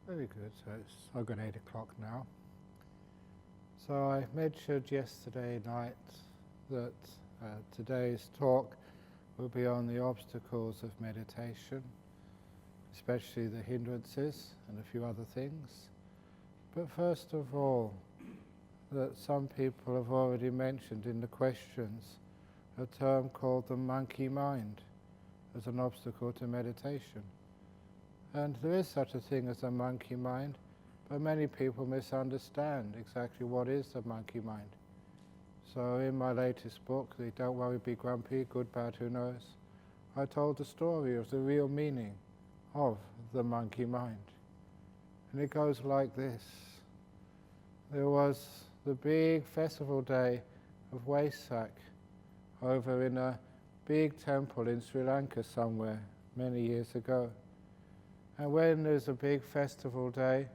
Very good. So it's over 8 o'clock now. So I mentioned yesterday night that today's talk will be on the obstacles of meditation, especially the hindrances and a few other things. But first of all, that some people have already mentioned in the questions a term called the monkey mind as an obstacle to meditation. And there is such a thing as a monkey mind, but many people misunderstand exactly what is the monkey mind. So in my latest book, the Don't Worry, Be Grumpy, Good, Bad, Who Knows, I told the story of the real meaning of the monkey mind. And it goes like this. There was the big festival day of Wesak over in a big temple in Sri Lanka somewhere many years ago. And when there's a big festival day,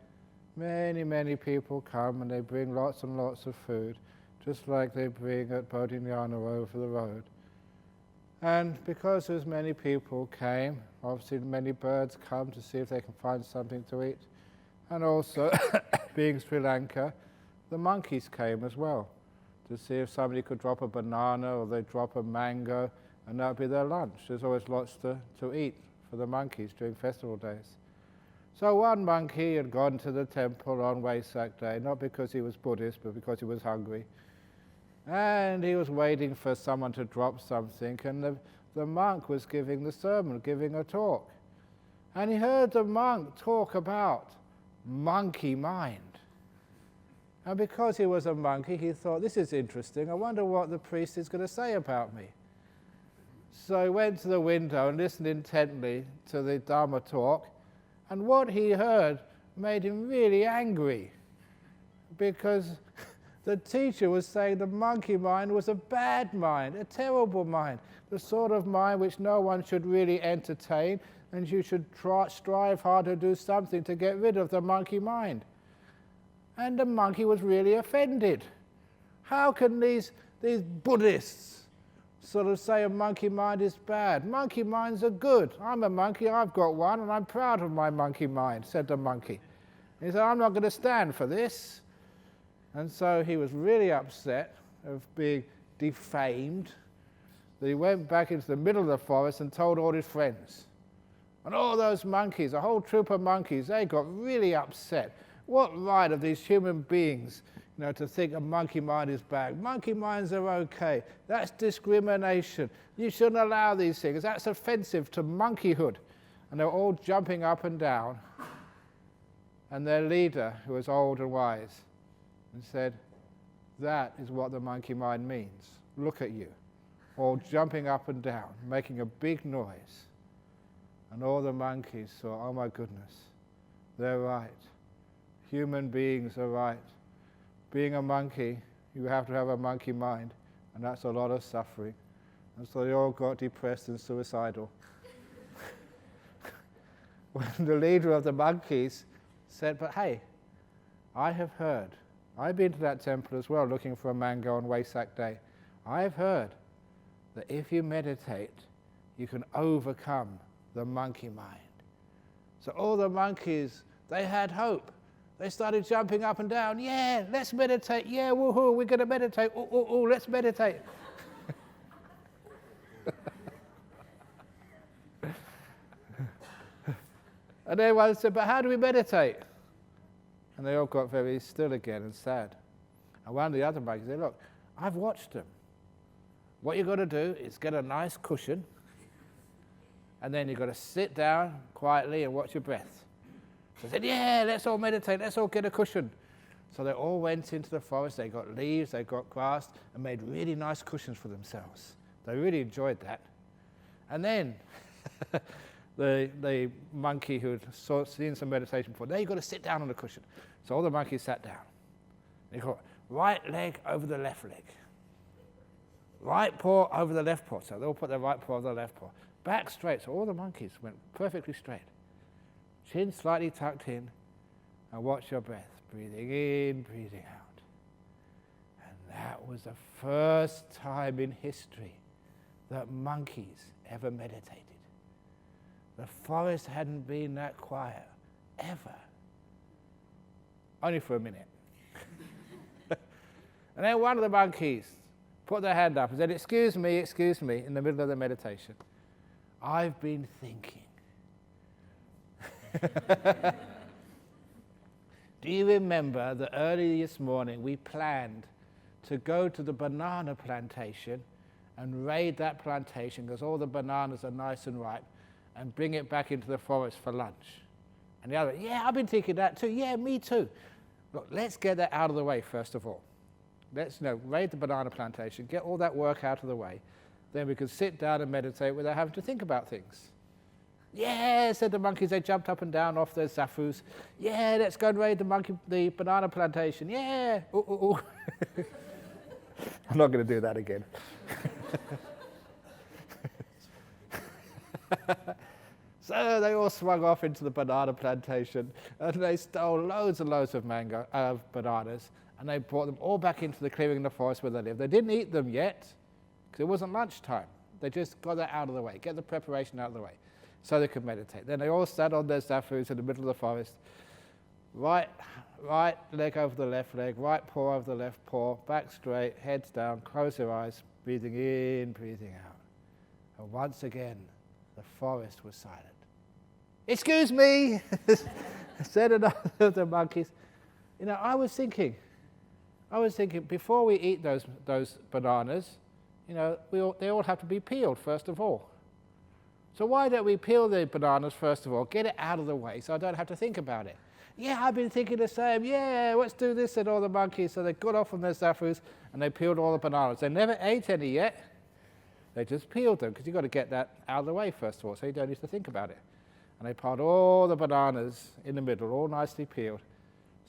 many people come and they bring lots and lots of food, just like they bring at Bodhinyana over the road. And because as many people came, obviously many birds come to see if they can find something to eat. And also, being Sri Lanka, the monkeys came as well, to see if somebody could drop a banana or they'd drop a mango, and that would be their lunch. There's always lots to eat for the monkeys during festival days. So one monkey had gone to the temple on Wesak Day, not because he was Buddhist, but because he was hungry. And he was waiting for someone to drop something, and the monk was giving the sermon, giving a talk. And he heard the monk talk about monkey mind. And because he was a monkey, he thought, this is interesting, I wonder what the priest is going to say about me. So he went to the window and listened intently to the Dharma talk, and what he heard made him really angry, because the teacher was saying the monkey mind was a bad mind, a terrible mind, the sort of mind which no one should really entertain, and you should strive hard to do something to get rid of the monkey mind. And the monkey was really offended. How can these Buddhists sort of say a monkey mind is bad? Monkey minds are good. I'm a monkey, I've got one, and I'm proud of my monkey mind, said the monkey. He said, I'm not going to stand for this. And so he was really upset of being defamed, that he went back into the middle of the forest and told all his friends. And all those monkeys, a whole troop of monkeys, they got really upset. What right of these human beings, to think a monkey mind is bad? Monkey minds are okay. That's discrimination. You shouldn't allow these things. That's offensive to monkeyhood. And they were all jumping up and down. And their leader, who was old and wise, and said, that is what the monkey mind means. Look at you, all jumping up and down, making a big noise. And all the monkeys thought, oh my goodness, they're right. Human beings are right. Being a monkey, you have to have a monkey mind, and that's a lot of suffering. And so they all got depressed and suicidal. When the leader of the monkeys said, but hey, I have heard, I've been to that temple as well looking for a mango on Wesak Day. I've heard that if you meditate, you can overcome the monkey mind. So all the monkeys, they had hope. They started jumping up and down. Yeah, let's meditate. Yeah, woohoo, we're going to meditate. Ooh, let's meditate. And everyone said, but how do we meditate? And they all got very still again and sad. And one of the other monkeys said, look, I've watched them. What you've got to do is get a nice cushion, and then you've got to sit down quietly and watch your breath. So they said, yeah, let's all meditate, let's all get a cushion. So they all went into the forest, they got leaves, they got grass, and made really nice cushions for themselves. They really enjoyed that. And then the monkey who'd seen some meditation before, now you've got to sit down on the cushion. So all the monkeys sat down. They got right leg over the left leg. Right paw over the left paw. So they all put their right paw over the left paw. Back straight, so all the monkeys went perfectly straight. Chin slightly tucked in, and watch your breath. Breathing in, breathing out. And that was the first time in history that monkeys ever meditated. The forest hadn't been that quiet, ever. only for a minute. And then one of the monkeys put their hand up and said, excuse me, in the middle of the meditation. I've been thinking. Do you remember that early this morning we planned to go to the banana plantation and raid that plantation because all the bananas are nice and ripe and bring it back into the forest for lunch? And the other, yeah, I've been thinking that too. Yeah, me too. Look, let's get that out of the way first of all. Let's raid the banana plantation, get all that work out of the way. Then we can sit down and meditate without having to think about things. Yeah, said the monkeys. They jumped up and down off their zafus. Yeah, let's go and raid the banana plantation. Yeah. Ooh, ooh, ooh. I'm not going to do that again. So they all swung off into the banana plantation, and they stole loads and loads of bananas, and they brought them all back into the clearing in the forest where they lived. They didn't eat them yet, because it wasn't lunchtime. They just got that out of the way, get the preparation out of the way, so they could meditate. Then they all sat on their zafus in the middle of the forest, right leg over the left leg, right paw over the left paw, back straight, heads down, close their eyes, breathing in, breathing out. And once again, the forest was silent. Excuse me, said another of the monkeys. I was thinking, before we eat those bananas, they all have to be peeled first of all. So why don't we peel the bananas first of all, get it out of the way so I don't have to think about it? Yeah, I've been thinking the same. Yeah, let's do this, said all the monkeys. So they got off from their zafus and they peeled all the bananas. They never ate any yet. They just peeled them because you've got to get that out of the way first of all so you don't need to think about it. And they piled all the bananas in the middle, all nicely peeled,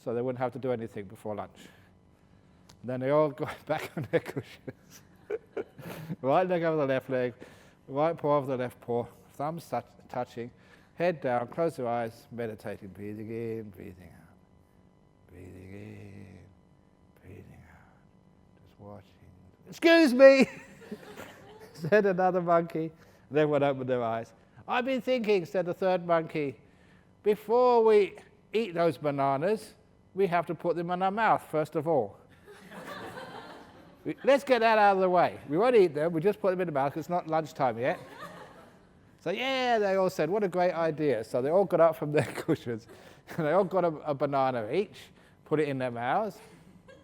so they wouldn't have to do anything before lunch. And then they all got back on their cushions. Right leg over the left leg, right paw over the left paw, thumbs touching, head down, close your eyes, meditating, breathing in, breathing out. Breathing in, breathing out. Just watching. Excuse me, said another monkey. And everyone opened their eyes. I've been thinking, said the third monkey, before we eat those bananas, we have to put them in our mouth first of all. Let's get that out of the way. We won't eat them, we just put them in the mouth because it's not lunchtime yet. So yeah, they all said, what a great idea. So they all got up from their cushions and they all got a banana each, put it in their mouths.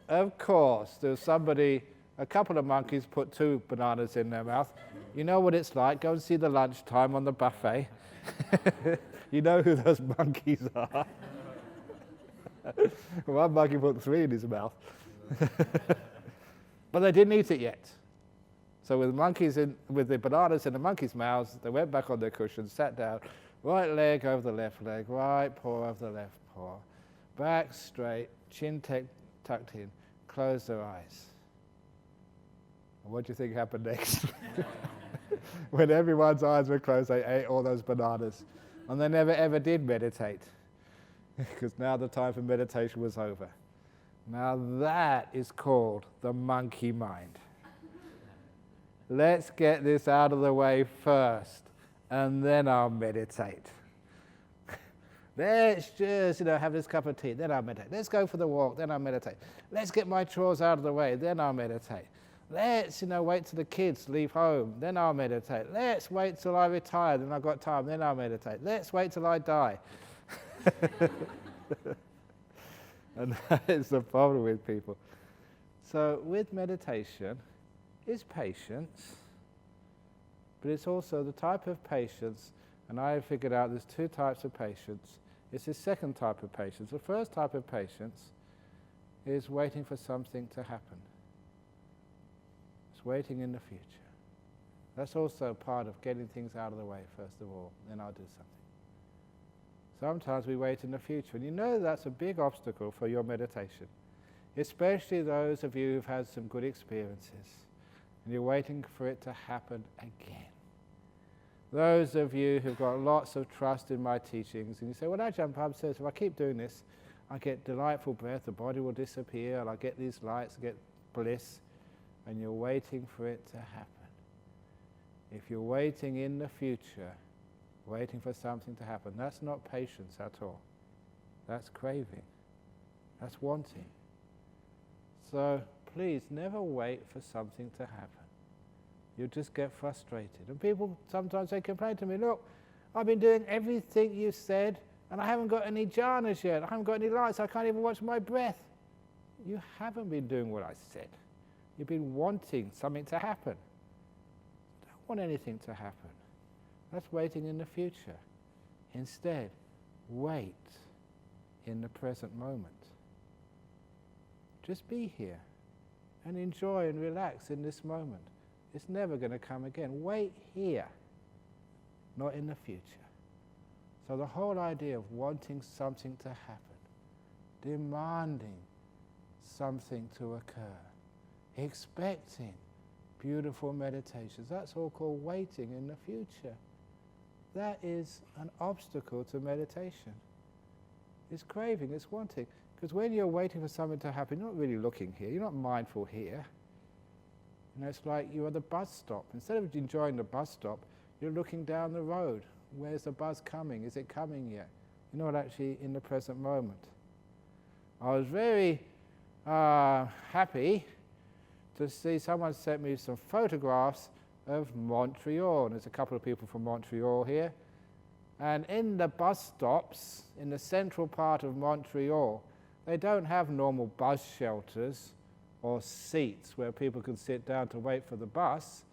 Of course, there was a couple of monkeys put 2 bananas in their mouth. You know what it's like, go and see the lunchtime on the buffet. You know who those monkeys are. One monkey put 3 in his mouth. But they didn't eat it yet. So with the bananas in the monkeys' mouths, they went back on their cushions, sat down, right leg over the left leg, right paw over the left paw, back straight, chin tucked in, close their eyes. And what do you think happened next? When everyone's eyes were closed, they ate all those bananas. And they never ever did meditate. Because now the time for meditation was over. Now that is called the monkey mind. Let's get this out of the way first, and then I'll meditate. Let's just, have this cup of tea, then I'll meditate. Let's go for the walk, then I'll meditate. Let's get my chores out of the way, then I'll meditate. Let's, wait till the kids leave home, then I'll meditate. Let's wait till I retire, then I've got time, then I'll meditate. Let's wait till I die. And that is the problem with people. So with meditation is patience, but it's also the type of patience, and I figured out there's 2 types of patience. It's the second type of patience. The first type of patience is waiting for something to happen. It's waiting in the future. That's also part of getting things out of the way, first of all, then I'll do something. Sometimes we wait in the future, and that's a big obstacle for your meditation, especially those of you who've had some good experiences, and you're waiting for it to happen again. Those of you who've got lots of trust in my teachings, and you say, well, Ajahn Brahm says, if I keep doing this, I get delightful breath, the body will disappear, and I get these lights, I get bliss, and you're waiting for it to happen. If you're waiting in the future, waiting for something to happen, that's not patience at all. That's craving. That's wanting. So please never wait for something to happen. You'll just get frustrated. And people sometimes they complain to me, look, I've been doing everything you said and I haven't got any jhanas yet. I haven't got any lights. I can't even watch my breath. You haven't been doing what I said. You've been wanting something to happen. Don't want anything to happen. That's waiting in the future. Instead, wait in the present moment. Just be here and enjoy and relax in this moment. It's never going to come again. Wait here, not in the future. So the whole idea of wanting something to happen, demanding something to occur, expecting beautiful meditations, that's all called waiting in the future. That is an obstacle to meditation. It's craving, it's wanting. Because when you're waiting for something to happen, you're not really looking here, you're not mindful here. You know, it's like you're at the bus stop. Instead of enjoying the bus stop, you're looking down the road. Where's the bus coming? Is it coming yet? You're not actually in the present moment. I was very happy to see someone sent me some photographs of Montreal. And there's a couple of people from Montreal here. And in the bus stops, in the central part of Montreal, they don't have normal bus shelters or seats where people can sit down to wait for the bus.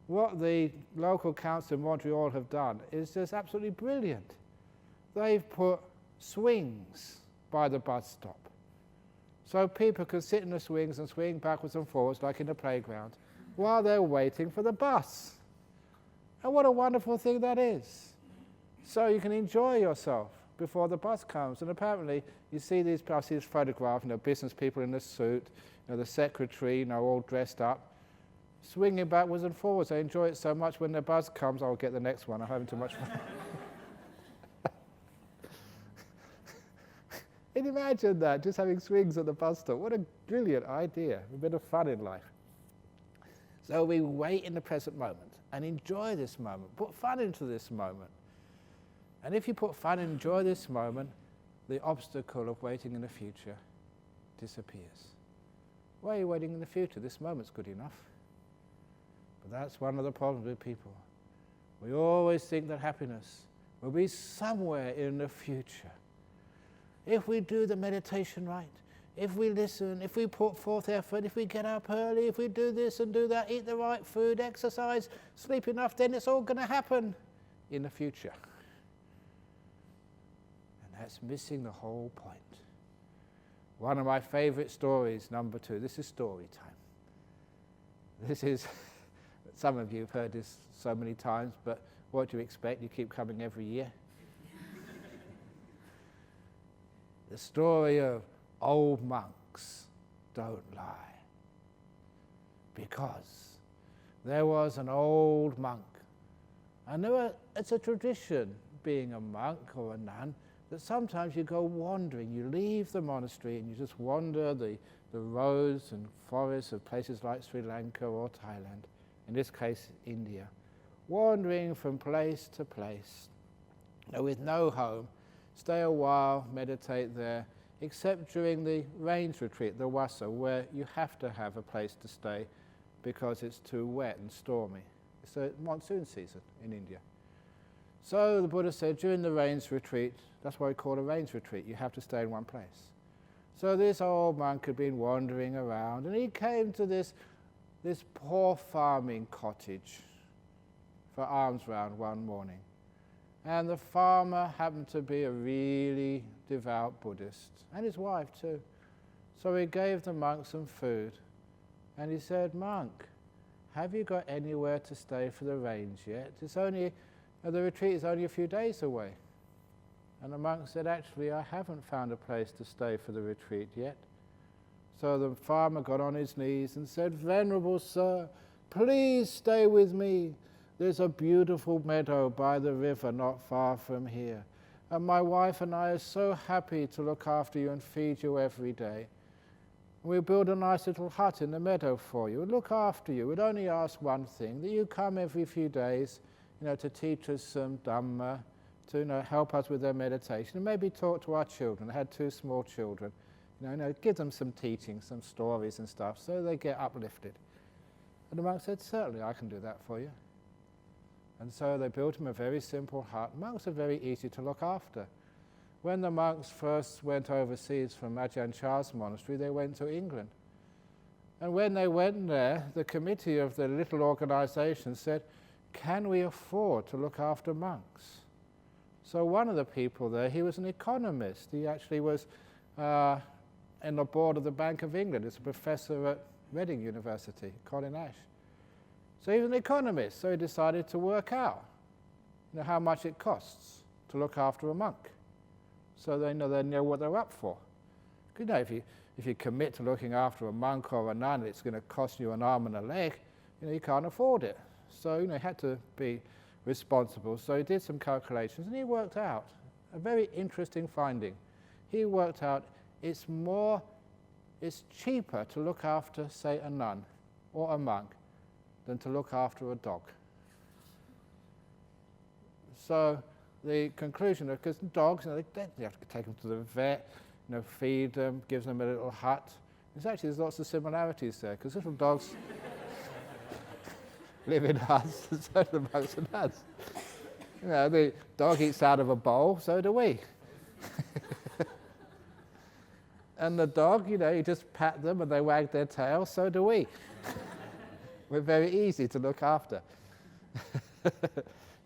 What the local council in Montreal have done is just absolutely brilliant. They've put swings by the bus stop. So people can sit in the swings and swing backwards and forwards like in the playground while they're waiting for the bus. And what a wonderful thing that is. So you can enjoy yourself before the bus comes. And apparently you see these, I see this photograph, business people in a suit, the secretary, all dressed up, swinging backwards and forwards. They enjoy it so much when the bus comes, I'll get the next one, I'm having too much fun. Can you imagine that, just having swings at the bus stop? What a brilliant idea, a bit of fun in life. So we wait in the present moment and enjoy this moment, put fun into this moment. And if you put fun and enjoy this moment, the obstacle of waiting in the future disappears. Why are you waiting in the future? This moment's good enough. But that's one of the problems with people. We always think that happiness will be somewhere in the future. If we do the meditation right, if we listen, if we put forth effort, if we get up early, if we do this and do that, eat the right food, exercise, sleep enough, then it's all going to happen in the future. And that's missing the whole point. One of my favorite stories, number 2, this is story time. This is, some of you have heard this so many times, but what do you expect? You keep coming every year. The story of old monks don't lie. Because there was an old monk, and it's a tradition, being a monk or a nun, that sometimes you go wandering, you leave the monastery and you just wander the roads and forests of places like Sri Lanka or Thailand, in this case India, wandering from place to place, with no home, stay a while, meditate there, except during the rains retreat, the wasa, where you have to have a place to stay because it's too wet and stormy. It's a monsoon season in India. So the Buddha said, during the rains retreat, that's why we call it a rains retreat, you have to stay in one place. So this old monk had been wandering around, and he came to this poor farming cottage for alms round one morning. And the farmer happened to be a really devout Buddhist, and his wife too. So he gave the monk some food, and he said, "Monk, have you got anywhere to stay for the rains yet? The retreat is only a few days away." And the monk said, "Actually, I haven't found a place to stay for the retreat yet." So the farmer got on his knees and said, "Venerable sir, please stay with me. There's a beautiful meadow by the river not far from here. And my wife and I are so happy to look after you and feed you every day. We'll build a nice little hut in the meadow for you and look after you. We'd only ask one thing, that you come every few days, to teach us some Dhamma, to help us with our meditation, and maybe talk to our children." I had 2 small children. Give them some teaching, some stories and stuff, so they get uplifted. And the monk said, certainly I can do that for you. And so they built him a very simple hut. Monks are very easy to look after. When the monks first went overseas from Ajahn Chah's monastery, they went to England. And when they went there, the committee of the little organization said, can we afford to look after monks? So one of the people there, he was an economist. He actually was in the board of the Bank of England. He's a professor at Reading University, Colin Ash. So he was an economist, so he decided to work out how much it costs to look after a monk. So they know what they're up for. If you commit to looking after a monk or a nun, it's going to cost you an arm and a leg, you can't afford it. So he had to be responsible. So he did some calculations and he worked out a very interesting finding. He worked out it's cheaper to look after, say, a nun or a monk than to look after a dog. So the conclusion, because dogs, you have to take them to the vet, feed them, give them a little hut. There's lots of similarities there, because little dogs live in huts, and so do the monks and nuns. The dog eats out of a bowl, so do we. And the dog, you just pat them and they wag their tail, so do we. We're very easy to look after.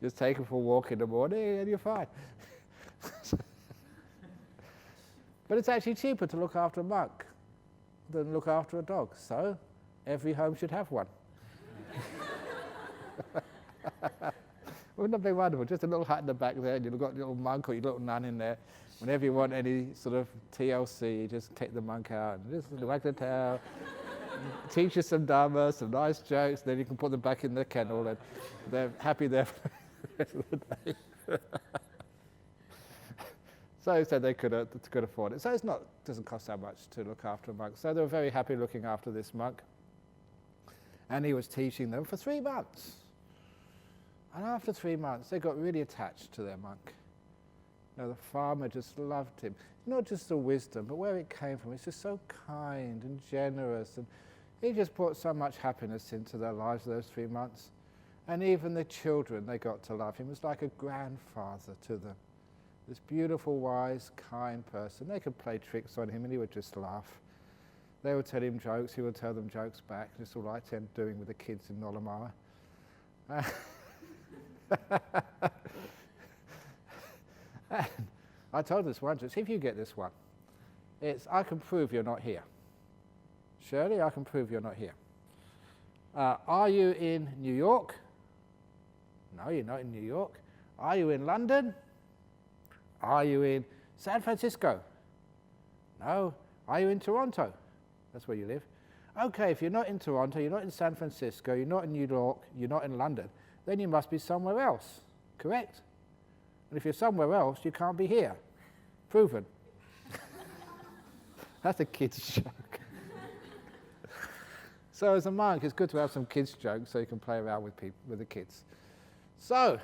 Just take them for a walk in the morning and you're fine. But it's actually cheaper to look after a monk than look after a dog. So every home should have one. Wouldn't that be wonderful? Just a little hut in the back there, and you've got a little monk or your little nun in there. Whenever you want any sort of TLC, you just take the monk out and just wag the tail, teach you some dharma, some nice jokes, then you can put them back in the kennel and they're happy there for the rest of the day. So he said they could afford it. So it doesn't cost that much to look after a monk. So they were very happy looking after this monk. And he was teaching them for 3 months. And after 3 months, they got really attached to their monk. The farmer just loved him. Not just the wisdom, but where it came from. He's just so kind and generous. And he just brought so much happiness into their lives those 3 months. And even the children, they got to love him. He was like a grandfather to them. This beautiful, wise, kind person. They could play tricks on him and he would just laugh. They would tell him jokes, he would tell them jokes back. Just all I tend doing with the kids in Nolamara. And I told this one, see if you get this one. It's, I can prove you're not here. Shirley, I can prove you're not here. Are you in New York? No, you're not in New York. Are you in London? Are you in San Francisco? No. Are you in Toronto? That's where you live. Okay, if you're not in Toronto, you're not in San Francisco, you're not in New York, you're not in London, then you must be somewhere else, correct? And if you're somewhere else, you can't be here. Proven. That's a kid's joke. So as a monk, it's good to have some kids' jokes so you can play around with the kids. So,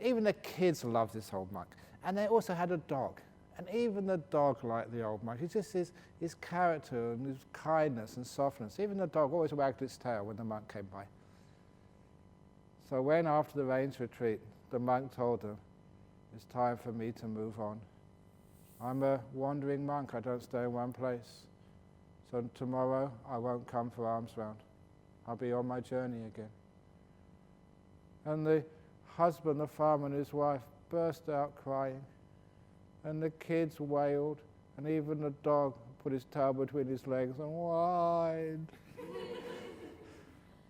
even the kids loved this old monk. And they also had a dog. And even the dog liked the old monk. It's just his character and his kindness and softness. Even the dog always wagged its tail when the monk came by. So when, after the rains retreat, the monk told them, it's time for me to move on. I'm a wandering monk. I don't stay in one place. So tomorrow I won't come for alms round. I'll be on my journey again. And the husband, the farmer, and his wife burst out crying. And the kids wailed, and even the dog put his tail between his legs and whined.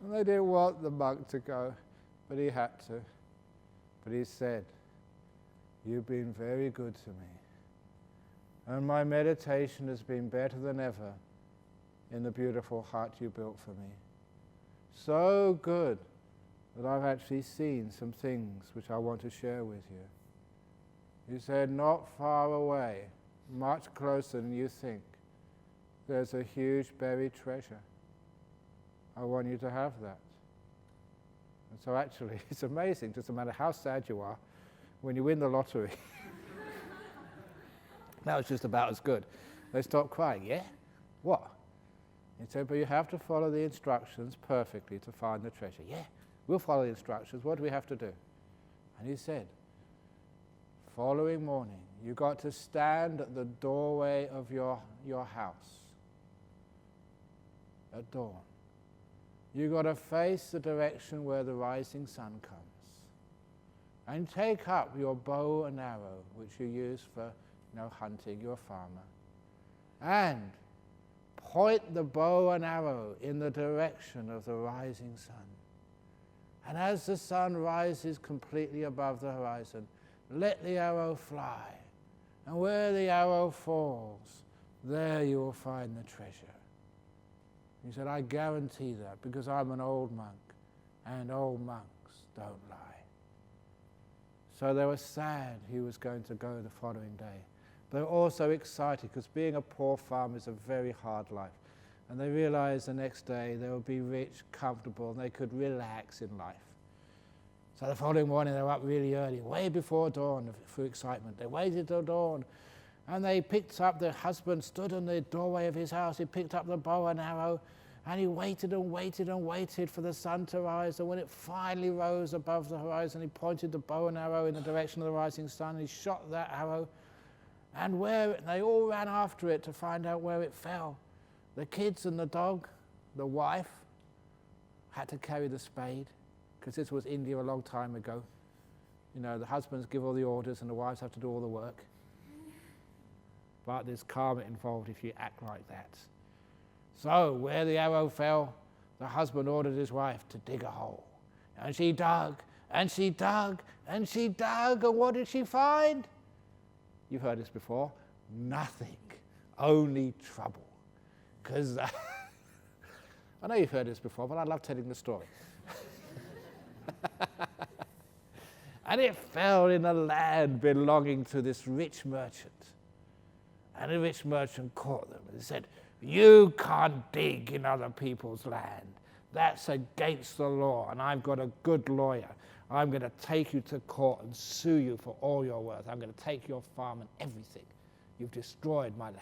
And they didn't want the monk to go, but he had to. But he said, you've been very good to me. And my meditation has been better than ever in the beautiful hut you built for me. So good that I've actually seen some things which I want to share with you. He said, not far away, much closer than you think, there's a huge buried treasure. I want you to have that. And so actually, it's amazing, doesn't matter how sad you are, when you win the lottery. That was just about as good. They stopped crying. Yeah? What? He said, but you have to follow the instructions perfectly to find the treasure. Yeah, we'll follow the instructions. What do we have to do? And he said, following morning, you got to stand at the doorway of your house at dawn. You got to face the direction where the rising sun comes. And take up your bow and arrow, which you use for hunting, you're a farmer. And point the bow and arrow in the direction of the rising sun. And as the sun rises completely above the horizon, let the arrow fly. And where the arrow falls, there you will find the treasure. He said, I guarantee that because I'm an old monk, and old monks don't lie. So they were sad he was going to go the following day. They were also excited because being a poor farmer is a very hard life. And they realized the next day they would be rich, comfortable, and they could relax in life. So the following morning they were up really early, way before dawn, through excitement. They waited till dawn, and they picked up, the husband stood in the doorway of his house, he picked up the bow and arrow, and he waited and waited and waited for the sun to rise, and when it finally rose above the horizon, he pointed the bow and arrow in the direction of the rising sun, and he shot that arrow, and they all ran after it to find out where it fell. The kids and the dog, the wife, had to carry the spade, because this was India a long time ago. The husbands give all the orders and the wives have to do all the work. But there's karma involved if you act like that. So, where the arrow fell, the husband ordered his wife to dig a hole. And she dug, and she dug, and she dug, and what did she find? You've heard this before. Nothing. Only trouble. Because I know you've heard this before, but I love telling the story. And it fell in a land belonging to this rich merchant. And the rich merchant caught them and said, you can't dig in other people's land. That's against the law, and I've got a good lawyer. I'm going to take you to court and sue you for all your worth. I'm going to take your farm and everything. You've destroyed my land.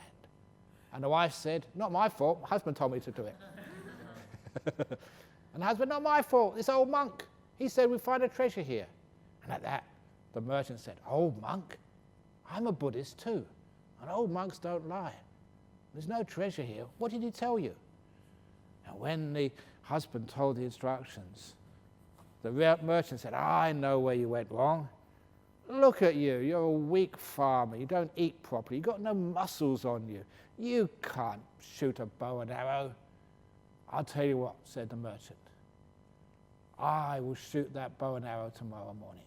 And the wife said, not my fault. My husband told me to do it. And the husband, not my fault. This old monk, he said we'd find a treasure here. And at that, the merchant said, old monk? I'm a Buddhist too. And old monks don't lie. There's no treasure here. What did he tell you? And when the husband told the instructions, the merchant said, I know where you went wrong. Look at you. You're a weak farmer. You don't eat properly. You've got no muscles on you. You can't shoot a bow and arrow. I'll tell you what, said the merchant. I will shoot that bow and arrow tomorrow morning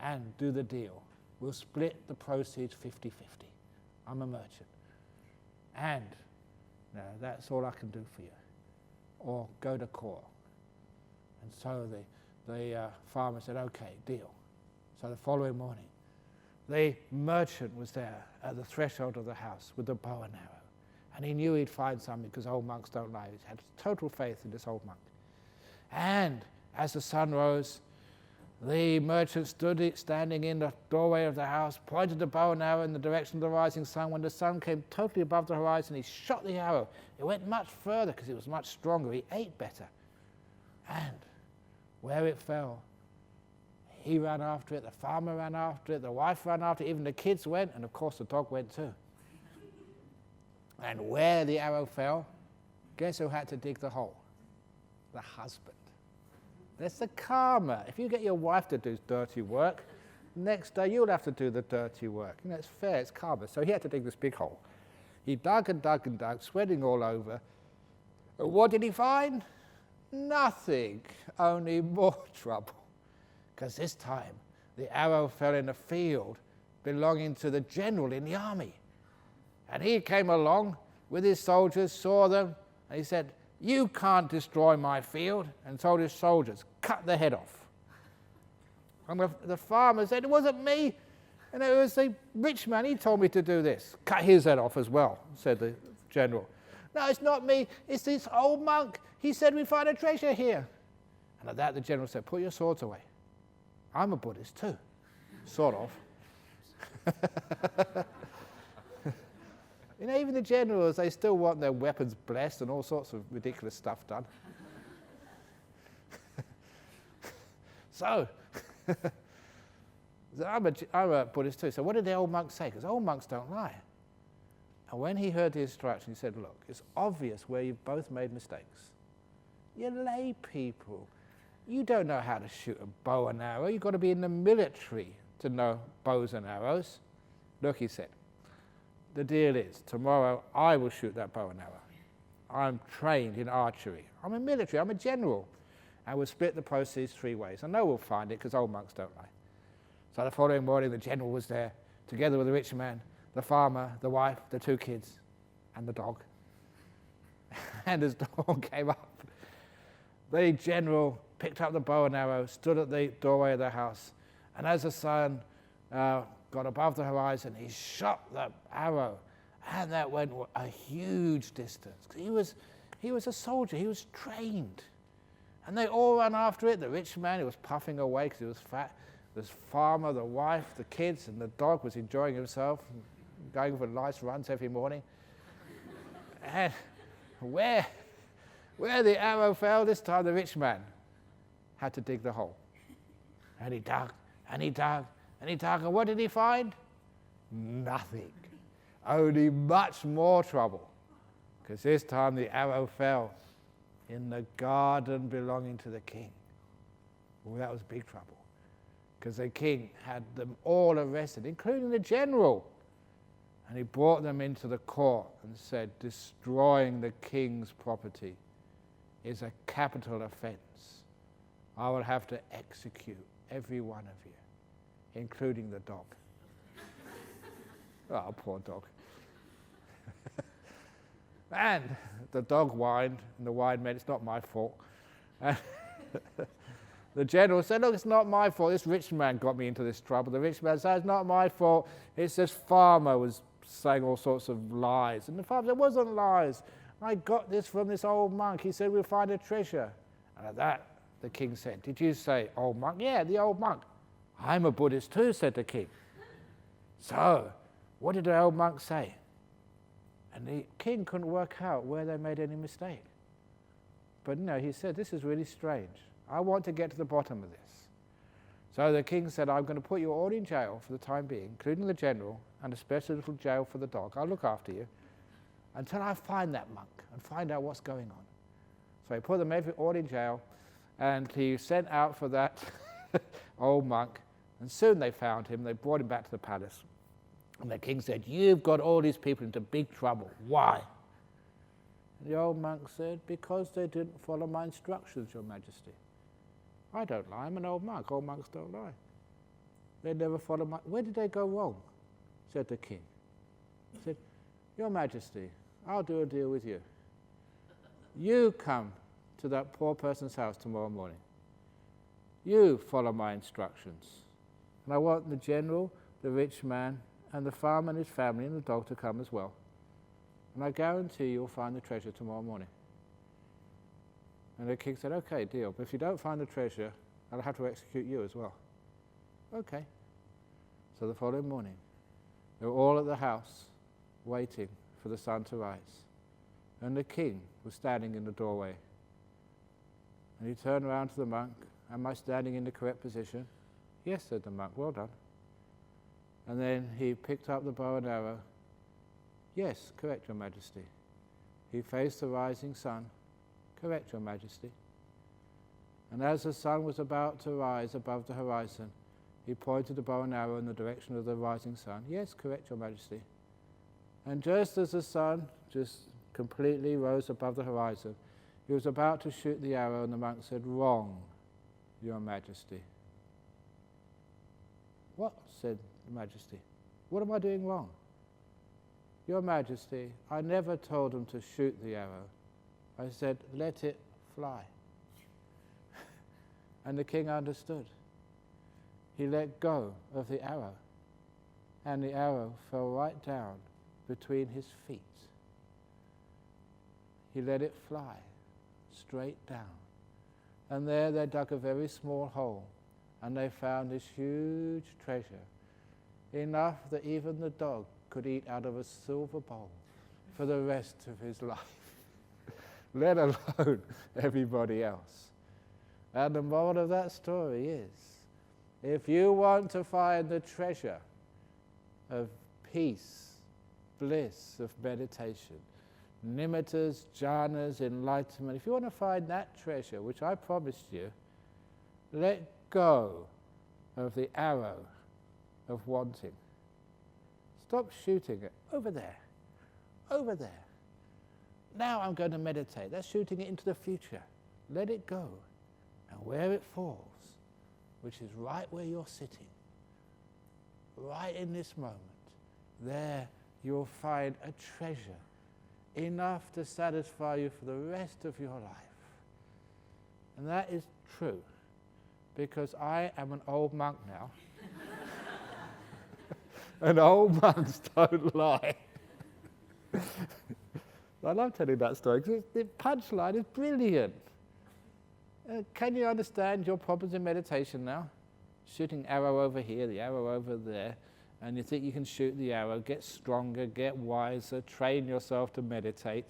and do the deal. We'll split the proceeds 50-50. I'm a merchant. And that's all I can do for you. Or go to court. And so the farmer said, okay, deal. So the following morning, the merchant was there at the threshold of the house with the bow and arrow. And he knew he'd find something because old monks don't lie. He had total faith in this old monk. And as the sun rose, the merchant stood standing in the doorway of the house, pointed the bow and arrow in the direction of the rising sun. When the sun came totally above the horizon, he shot the arrow. It went much further because it was much stronger. He ate better. And where it fell, he ran after it, the farmer ran after it, the wife ran after it, even the kids went, and of course the dog went too. And where the arrow fell, guess who had to dig the hole? The husband. That's the karma. If you get your wife to do dirty work, next day you'll have to do the dirty work. It's fair, it's karma. So he had to dig this big hole. He dug and dug and dug, sweating all over. And what did he find? Nothing, only more trouble. Because this time the arrow fell in a field belonging to the general in the army. And he came along with his soldiers, saw them, and he said, you can't destroy my field, and told his soldiers, cut the head off. And the farmer said, it wasn't me, and it was the rich man, he told me to do this. Cut his head off as well, said the general. No, it's not me, it's this old monk. He said we'd find a treasure here. And at that the general said, put your swords away. I'm a Buddhist too, sort of. You know, even the generals, they still want their weapons blessed and all sorts of ridiculous stuff done. So, I'm a Buddhist too, so what did the old monk say? Because old monks don't lie. And when he heard the instruction, he said, look, it's obvious where you've both made mistakes. You're lay people. You don't know how to shoot a bow and arrow. You've got to be in the military to know bows and arrows. Look, he said, the deal is, tomorrow I will shoot that bow and arrow. I'm trained in archery. I'm a military, I'm a general. And we'll split the proceeds 3 ways. I know we'll find it because old monks don't lie. So the following morning, the general was there, together with the rich man, the farmer, the wife, the 2 kids, and the dog. And as dawn came up, the general picked up the bow and arrow, stood at the doorway of the house, and as the sun got above the horizon, he shot the arrow, and that went a huge distance. He was a soldier, he was trained. And they all ran after it. The rich man, he was puffing away because he was fat. The farmer, the wife, the kids, and the dog was enjoying himself, going for nice runs every morning. And where the arrow fell, this time the rich man had to dig the hole. And he dug, and he dug, and he dug, and what did he find? Nothing. Only much more trouble. Because this time the arrow fell in the garden belonging to the king. Well, that was big trouble. Because the king had them all arrested, including the general. And he brought them into the court and said, destroying the king's property is a capital offense. I will have to execute every one of you, including the dog. Oh, poor dog. And the dog whined, and the whine meant it's not my fault. And the general said, look, it's not my fault. This rich man got me into this trouble. The rich man said, it's not my fault. It's this farmer was saying all sorts of lies. And the farmer said, it wasn't lies. I got this from this old monk. He said, we'll find a treasure. And at that, the king said, did you say old monk? Yeah, the old monk. I'm a Buddhist too, said the king. So, what did the old monk say? And the king couldn't work out where they made any mistake. But no, he said, this is really strange. I want to get to the bottom of this. So the king said, I'm going to put you all in jail for the time being, including the general, and a special little jail for the dog. I'll look after you until I find that monk and find out what's going on. So he put them all in jail, and he sent out for that old monk, and soon they found him. They brought him back to the palace. And the king said, you've got all these people into big trouble. Why? The old monk said, because they didn't follow my instructions, Your Majesty. I don't lie, I'm an old monk. Old monks don't lie. They never follow my... Where did they go wrong? Said the king. He said, Your Majesty, I'll do a deal with you. You come to that poor person's house tomorrow morning. You follow my instructions. And I want the general, the rich man, and the farmer and his family and the dog to come as well. And I guarantee you'll find the treasure tomorrow morning. And the king said, okay, deal. But if you don't find the treasure, I'll have to execute you as well. Okay. So the following morning, they were all at the house waiting for the sun to rise. And the king was standing in the doorway. And he turned around to the monk, am I standing in the correct position? Yes, said the monk, well done. And then he picked up the bow and arrow. Yes, correct, Your Majesty. He faced the rising sun. Correct, Your Majesty. And as the sun was about to rise above the horizon, he pointed the bow and arrow in the direction of the rising sun. Yes, correct, Your Majesty. And just as the sun just completely rose above the horizon, he was about to shoot the arrow, and the monk said, wrong, Your Majesty. What? Said Your Majesty. What am I doing wrong? Your Majesty, I never told him to shoot the arrow. I said, let it fly. And the king understood. He let go of the arrow, and the arrow fell right down between his feet. He let it fly straight down. And there they dug a very small hole, and they found this huge treasure, enough that even the dog could eat out of a silver bowl. for the rest of his life, let alone everybody else. And the moral of that story is, if you want to find the treasure of peace, bliss, of meditation, nimittas, jhanas, enlightenment, if you want to find that treasure, which I promised you, let go of the arrow of wanting. Stop shooting it over there, over there. Now I'm going to meditate. That's shooting it into the future. Let it go. And where it falls, which is right where you're sitting, right in this moment, there you'll find a treasure enough to satisfy you for the rest of your life. And that is true, because I am an old monk now. And old monks don't lie. I love telling that story because the punchline is brilliant. Can you understand your problems in meditation now? Shooting arrow over here, the arrow over there, and you think you can shoot the arrow, get stronger, get wiser, train yourself to meditate.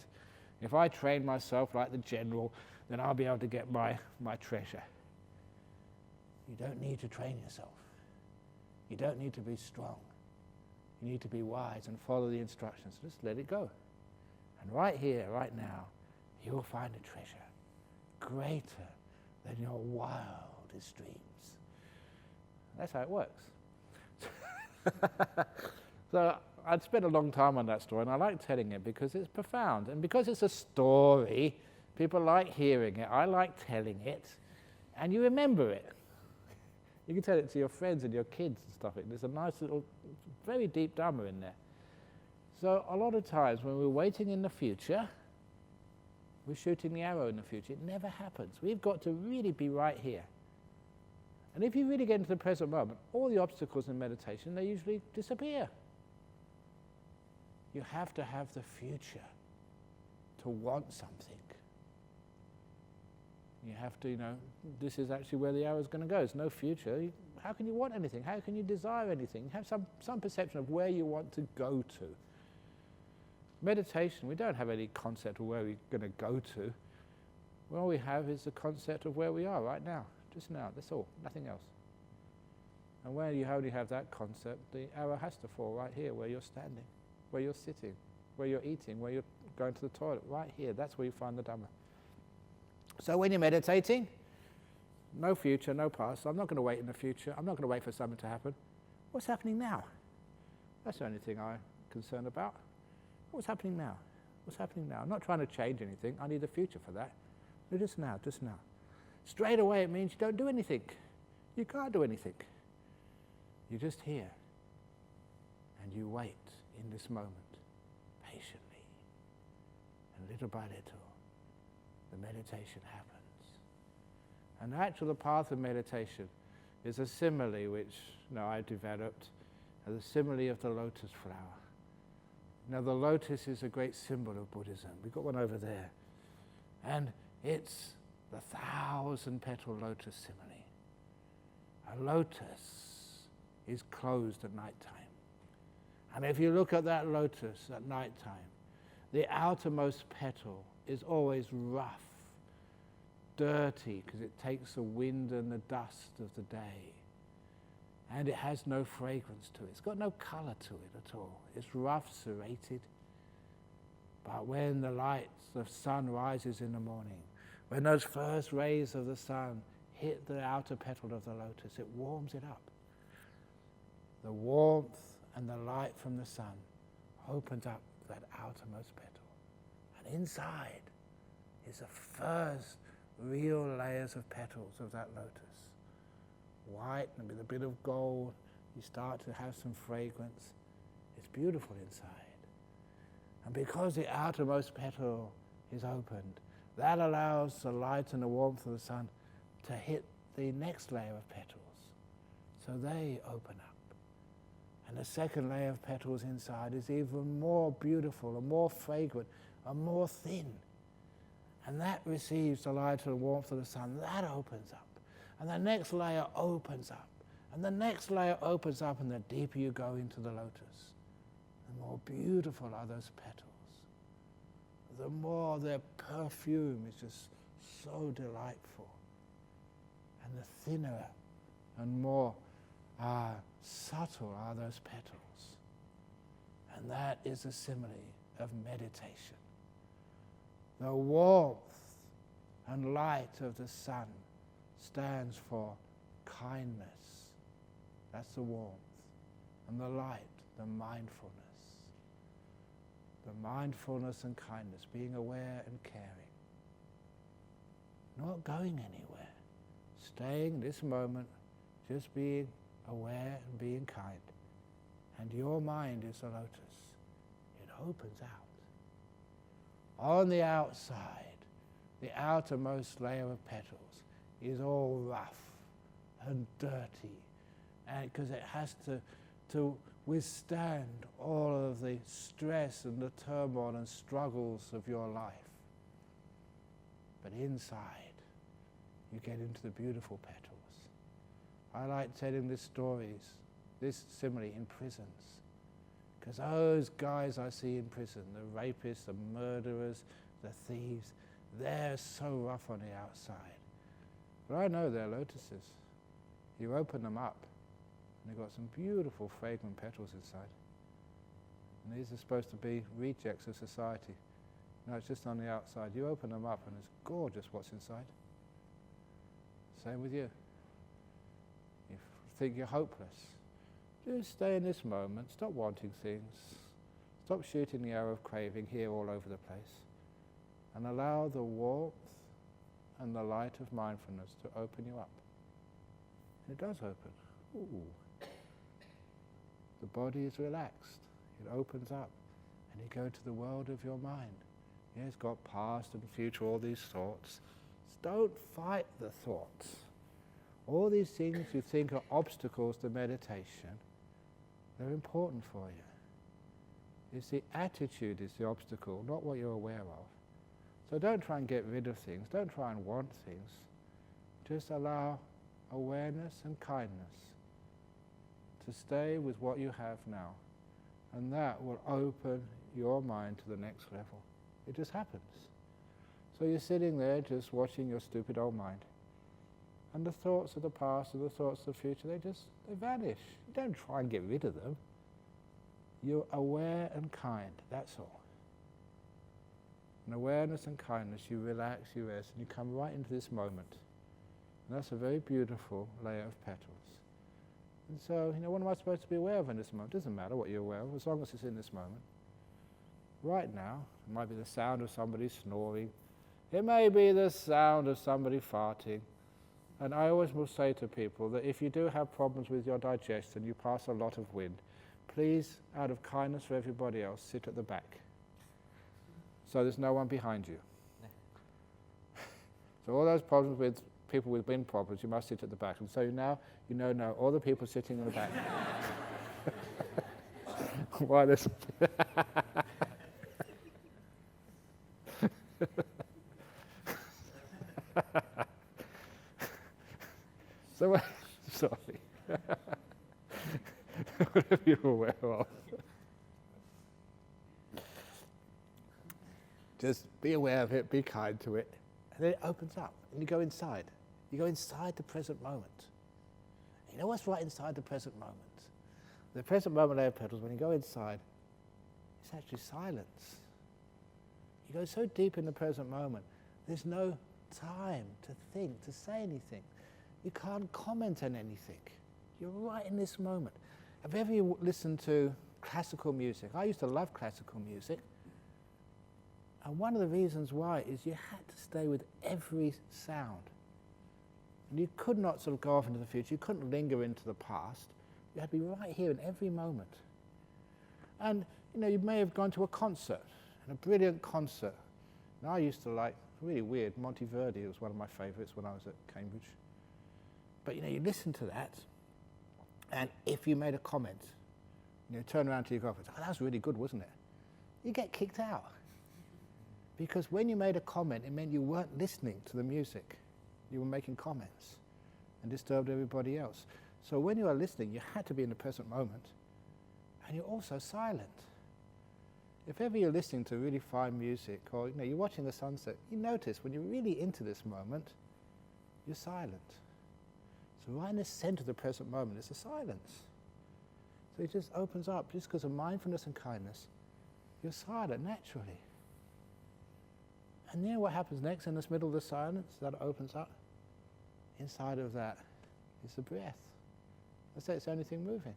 If I train myself like the general, then I'll be able to get my treasure. You don't need to train yourself. You don't need to be strong. You need to be wise and follow the instructions. Just let it go. And right here, right now, you will find a treasure greater than your wildest dreams. That's how it works. So I'd spent a long time on that story, and I like telling it because it's profound. And because it's a story, people like hearing it. I like telling it, and you remember it. You can tell it to your friends and your kids and stuff. There's a nice little, very deep Dhamma in there. So a lot of times when we're waiting in the future, we're shooting the arrow in the future. It never happens. We've got to really be right here. And if you really get into the present moment, all the obstacles in meditation, they usually disappear. You have to have the future to want something. You have to, this is actually where the arrow is going to go. There's no future. How can you want anything? How can you desire anything? Have some perception of where you want to go to. Meditation, we don't have any concept of where we're going to go to. All we have is the concept of where we are right now, just now. That's all, nothing else. And where you only have that concept, the arrow has to fall right here, where you're standing, where you're sitting, where you're eating, where you're going to the toilet, right here. That's where you find the Dhamma. So when you're meditating, no future, no past. I'm not going to wait in the future. I'm not going to wait for something to happen. What's happening now? That's the only thing I'm concerned about. What's happening now? What's happening now? I'm not trying to change anything. I need a future for that. Just now, just now. Straight away it means you don't do anything. You can't do anything. You're just here. And you wait in this moment, patiently. And little by little, the meditation happens. And actually the path of meditation is a simile which I developed as a simile of the lotus flower. Now the lotus is a great symbol of Buddhism. We've got one over there. And it's the 1,000-petal lotus simile. A lotus is closed at night time. And if you look at that lotus at night time, the outermost petal is always rough, dirty, because it takes the wind and the dust of the day. And it has no fragrance to it. It's got no color to it at all. It's rough, serrated. But when the light of sun rises in the morning, when those first rays of the sun hit the outer petal of the lotus, it warms it up. The warmth and the light from the sun opens up that outermost petal. And inside is the first real layers of petals of that lotus. White and with a bit of gold, you start to have some fragrance. It's beautiful inside. And because the outermost petal is opened, that allows the light and the warmth of the sun to hit the next layer of petals. So they open up. And the second layer of petals inside is even more beautiful and more fragrant and more thin. And that receives the light and the warmth of the sun. That opens up. And the next layer opens up. And the next layer opens up, and the deeper you go into the lotus, the more beautiful are those petals. the more their perfume is just so delightful. And the thinner and more subtle are those petals. And that is a simile of meditation. The warmth and light of the sun stands for kindness. That's the warmth. And the light, the mindfulness. The mindfulness and kindness, being aware and caring. Not going anywhere. Staying in this moment, just being aware and being kind. And your mind is a lotus. It opens out. On the outside, the outermost layer of petals is all rough and dirty, and because it has to withstand all of the stress and the turmoil and struggles of your life. But inside, you get into the beautiful petals. I like telling this simile in prisons, because those guys I see in prison, the rapists, the murderers, the thieves, they're so rough on the outside. But I know they're lotuses. You open them up, and they've got some beautiful fragrant petals inside. And these are supposed to be rejects of society. No, it's just on the outside. You open them up, and it's gorgeous what's inside. Same with you. You think you're hopeless. Just stay in this moment. Stop wanting things. Stop shooting the arrow of craving here all over the place. And allow the warmth and the light of mindfulness to open you up. And it does open. Ooh. The body is relaxed. It opens up. And you go to the world of your mind. Yeah, it's got past and future, all these thoughts. Don't fight the thoughts. All these things you think are obstacles to meditation, they're important for you. It's the attitude is the obstacle, not what you're aware of. So don't try and get rid of things. Don't try and want things. Just allow awareness and kindness to stay with what you have now. And that will open your mind to the next level. It just happens. So you're sitting there just watching your stupid old mind. And the thoughts of the past and the thoughts of the future, they vanish. You don't try and get rid of them. You're aware and kind, that's all. And awareness and kindness, you relax, you rest, and you come right into this moment. And that's a very beautiful layer of petals. And so, what am I supposed to be aware of in this moment? It doesn't matter what you're aware of, as long as it's in this moment. Right now, it might be the sound of somebody snoring. It may be the sound of somebody farting. And I always will say to people that if you do have problems with your digestion, you pass a lot of wind, please, out of kindness for everybody else, sit at the back. So there's no one behind you. So all those problems with people with wind problems, you must sit at the back. And so now, no, all the people sitting in the back. Why this? So, sorry. Whatever you're aware of. Just be aware of it, be kind to it, and then it opens up, and you go inside. You go inside the present moment. You know what's right inside the present moment? The present moment layer of petals, when you go inside, it's actually silence. You go so deep in the present moment, there's no time to think, to say anything. You can't comment on anything. You're right in this moment. Have you ever listened to classical music? I used to love classical music. And one of the reasons why is you had to stay with every sound. And you could not sort of go off into the future. You couldn't linger into the past. You had to be right here in every moment. And, you may have gone to a concert, and a brilliant concert. And I used to like, really weird, Monteverdi was one of my favourites when I was at Cambridge. But, you listen to that, and if you made a comment, turn around to your girlfriend, that was really good, wasn't it? You get kicked out. Because when you made a comment, it meant you weren't listening to the music. You were making comments and disturbed everybody else. So when you are listening, you had to be in the present moment, and you're also silent. If ever you're listening to really fine music, or you're watching the sunset, you notice when you're really into this moment, you're silent. So right in the center of the present moment is a silence. So it just opens up, just because of mindfulness and kindness, you're silent naturally. And then what happens next in this middle of the silence that opens up? Inside of that is the breath. That's it, it's the only thing moving.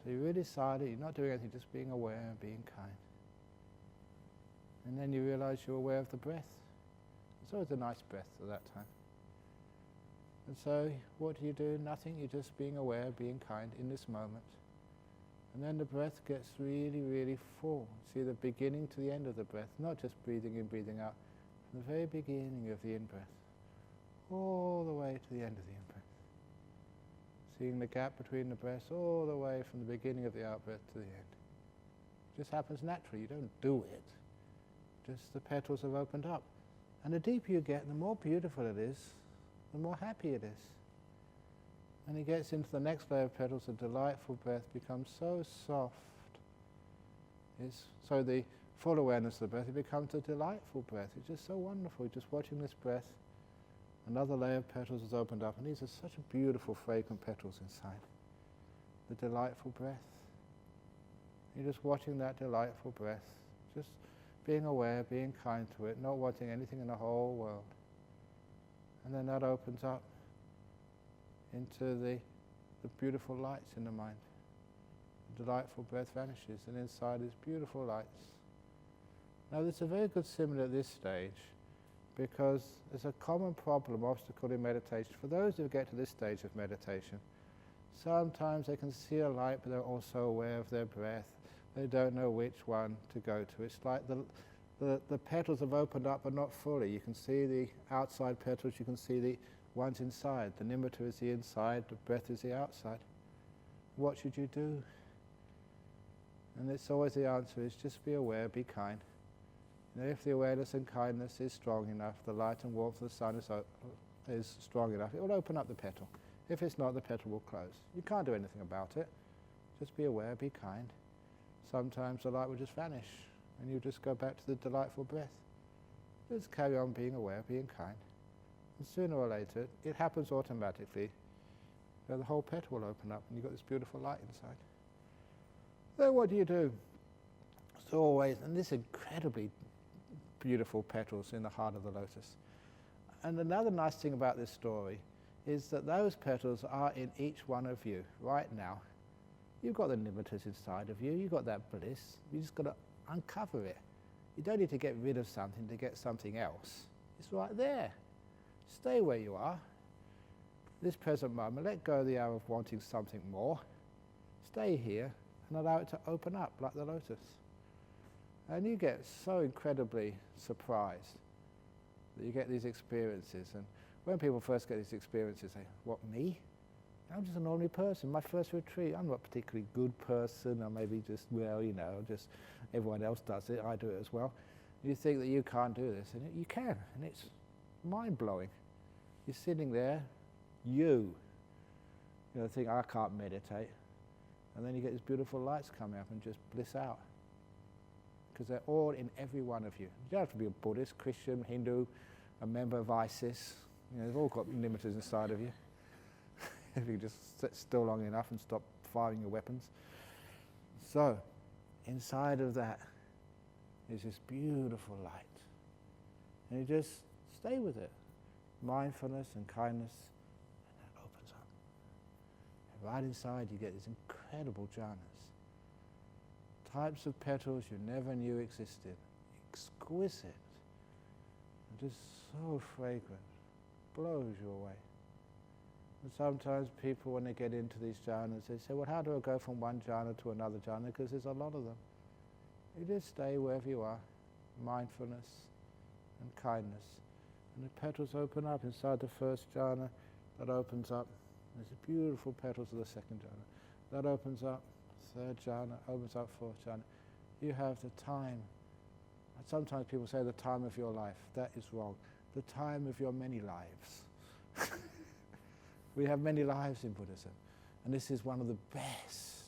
So you're really silent, you're not doing anything, just being aware and being kind. And then you realize you're aware of the breath. It's always a nice breath at that time. And so what do? Nothing, you're just being aware, being kind in this moment. And then the breath gets really, really full. See the beginning to the end of the breath, not just breathing in, breathing out. From the very beginning of the in-breath, all the way to the end of the in-breath. Seeing the gap between the breaths all the way from the beginning of the out-breath to the end. It just happens naturally, you don't do it. Just the petals have opened up. And the deeper you get, the more beautiful it is, the more happy it is. And it gets into the next layer of petals, the delightful breath becomes so soft. So the full awareness of the breath, it becomes a delightful breath. It's just so wonderful, just watching this breath. Another layer of petals has opened up, and these are such beautiful, fragrant petals inside. The delightful breath. You're just watching that delightful breath, just being aware, being kind to it, not wanting anything in the whole world. And then that opens up into the beautiful lights in the mind. The delightful breath vanishes, and inside is beautiful lights. Now there's a very good simile at this stage, because there's a common problem, obstacle in meditation. For those who get to this stage of meditation, sometimes they can see a light, but they're also aware of their breath. They don't know which one to go to. It's like the petals have opened up, but not fully. You can see the outside petals, you can see the one's inside. The nimitta is the inside, the breath is the outside. What should you do? And it's always the answer is just be aware, be kind. And if the awareness and kindness is strong enough, the light and warmth of the sun is strong enough, it will open up the petal. If it's not, the petal will close. You can't do anything about it. Just be aware, be kind. Sometimes the light will just vanish, and you just go back to the delightful breath. Just carry on being aware, being kind. And sooner or later, it happens automatically. The whole petal will open up, and you've got this beautiful light inside. Then what do? It's always, and this incredibly beautiful petals in the heart of the lotus. And another nice thing about this story is that those petals are in each one of you right now. You've got the nimittas inside of you, you've got that bliss, you just got to uncover it. You don't need to get rid of something to get something else. It's right there. Stay where you are. This present moment, let go of the hour of wanting something more. Stay here and allow it to open up like the lotus. And you get so incredibly surprised that you get these experiences. And when people first get these experiences, they say, what, me? I'm just an ordinary person. My first retreat, I'm not a particularly good person, or maybe just, just everyone else does it, I do it as well. You think that you can't do this, and you can, and it's mind-blowing. You're sitting there, think, I can't meditate. And then you get these beautiful lights coming up and just bliss out. Because they're all in every one of you. You don't have to be a Buddhist, Christian, Hindu, a member of ISIS. They've all got nimittas inside of you. If you just sit still long enough and stop firing your weapons. So, inside of that is this beautiful light. And you just stay with it. Mindfulness and kindness, and that opens up. And right inside you get these incredible jhanas. Types of petals you never knew existed. Exquisite. And just so fragrant. Blows you away. And sometimes people, when they get into these jhanas, they say, well, how do I go from one jhana to another jhana? Because there's a lot of them. You just stay wherever you are. Mindfulness and kindness. And the petals open up inside the first jhana. That opens up. There's the beautiful petals of the second jhana. That opens up. Third jhana opens up, fourth jhana. You have the time. And sometimes people say the time of your life. That is wrong. The time of your many lives. We have many lives in Buddhism. And this is one of the best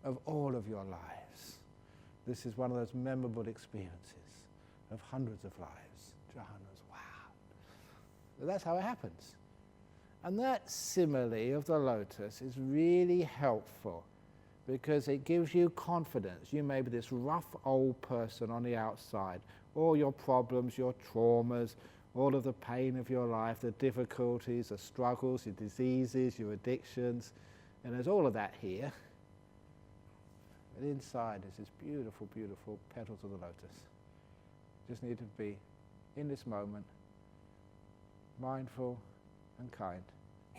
of all of your lives. This is one of those memorable experiences of hundreds of lives. Jhanas, wow. That's how it happens. And that simile of the lotus is really helpful because it gives you confidence. You may be this rough old person on the outside, all your problems, your traumas, all of the pain of your life, the difficulties, the struggles, your diseases, your addictions, and there's all of that here. And inside is this beautiful, beautiful petals of the lotus. You just need to be in this moment, mindful and kind,